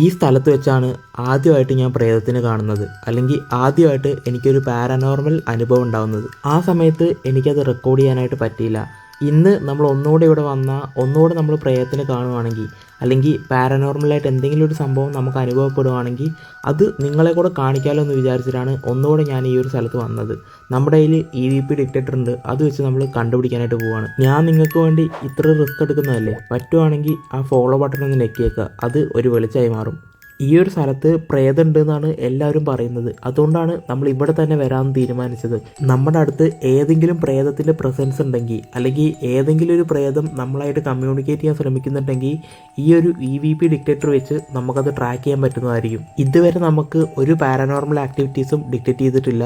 ഈ സ്ഥലത്ത് വെച്ചാണ് ആദ്യമായിട്ട് ഞാൻ പ്രേതത്തിനെ കാണുന്നത്, അല്ലെങ്കിൽ ആദ്യമായിട്ട് എനിക്കൊരു പാരനോർമൽ അനുഭവം ഉണ്ടാകുന്നത്. ആ സമയത്ത് എനിക്കത് റെക്കോർഡ് ചെയ്യാനായിട്ട് പറ്റിയില്ല. ഇന്ന് നമ്മൾ ഒന്നുകൂടെ ഇവിടെ വന്നാൽ ഒന്നുകൂടെ നമ്മൾ പ്രേതത്തിനെ കാണുവാണെങ്കിൽ, അല്ലെങ്കിൽ പാരനോർമലായിട്ട് എന്തെങ്കിലും ഒരു സംഭവം നമുക്ക് അനുഭവപ്പെടുവാണെങ്കിൽ അത് നിങ്ങളെ കൂടെ കാണിക്കാമല്ലോ എന്ന് വിചാരിച്ചിട്ടാണ് ഒന്നുകൂടെ ഞാൻ ഈ ഒരു സ്ഥലത്ത് വന്നത്. നമ്മുടെ കയ്യിൽ EVP ഡിറ്റക്ടർ ഉണ്ട്, അത് വെച്ച് നമ്മൾ കണ്ടുപിടിക്കാനായിട്ട് പോവുകയാണ്. ഞാൻ നിങ്ങൾക്ക് വേണ്ടി ഇത്ര റിസ്ക് എടുക്കുന്നതല്ലേ, പറ്റുവാണെങ്കിൽ ആ ഫോളോ ബട്ടൺ ഒന്ന് ഞെക്കിയേക്കുക, അത് ഒരു വെളിച്ചമായി മാറും. ഈ ഒരു സ്ഥലത്ത് പ്രേതമുണ്ട് എന്നാണ് എല്ലാവരും പറയുന്നത്. അതുകൊണ്ടാണ് നമ്മൾ ഇവിടെ തന്നെ വരാമെന്ന് തീരുമാനിച്ചത്. നമ്മുടെ അടുത്ത് ഏതെങ്കിലും പ്രേതത്തിൻ്റെ പ്രസൻസ് ഉണ്ടെങ്കിൽ, അല്ലെങ്കിൽ ഏതെങ്കിലും ഒരു പ്രേതം നമ്മളായിട്ട് കമ്മ്യൂണിക്കേറ്റ് ചെയ്യാൻ ശ്രമിക്കുന്നുണ്ടെങ്കിൽ ഈ ഒരു EVP ഡിറ്റക്ടർ വെച്ച് നമുക്കത് ട്രാക്ക് ചെയ്യാൻ പറ്റുന്നതായിരിക്കും. ഇതുവരെ നമുക്ക് ഒരു പാരനോർമൽ ആക്ടിവിറ്റീസും ഡിറ്റക്ട് ചെയ്തിട്ടില്ല.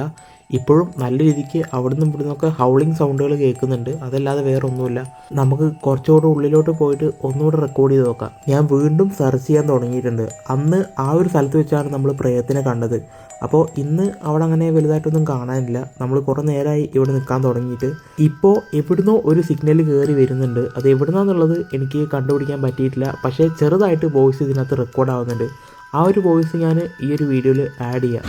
ഇപ്പോഴും നല്ല രീതിക്ക് അവിടുന്ന് ഇവിടുന്നൊക്കെ ഹൗളിംഗ് സൗണ്ടുകൾ കേൾക്കുന്നുണ്ട്, അതല്ലാതെ വേറെ ഒന്നുമില്ല. നമുക്ക് കുറച്ചുകൂടെ ഉള്ളിലോട്ട് പോയിട്ട് ഒന്നുകൂടെ റെക്കോർഡ് ചെയ്ത് നോക്കാം. ഞാൻ വീണ്ടും സെർച്ച് ചെയ്യാൻ തുടങ്ങിയിട്ടുണ്ട്. അന്ന് ആ ഒരു സ്ഥലത്ത് വെച്ചാണ് നമ്മൾ പ്രേതത്തിനെ കണ്ടത്. അപ്പോൾ ഇന്ന് അവിടെ അങ്ങനെ വലുതായിട്ടൊന്നും കാണാനില്ല. നമ്മൾ കുറേ നേരമായി ഇവിടെ നിൽക്കാൻ തുടങ്ങിയിട്ട്. ഇപ്പോൾ എവിടുന്നോ ഒരു സിഗ്നൽ കയറി വരുന്നുണ്ട്. അത് എവിടുന്നാന്നുള്ളത് എനിക്ക് കണ്ടുപിടിക്കാൻ പറ്റിയിട്ടില്ല. പക്ഷേ ചെറുതായിട്ട് വോയിസ് ഇതിനകത്ത് റെക്കോർഡ് ആവുന്നുണ്ട്. ആ ഒരു വോയിസ് ഞാൻ ഈ ഒരു വീഡിയോയിൽ ആഡ് ചെയ്യാം.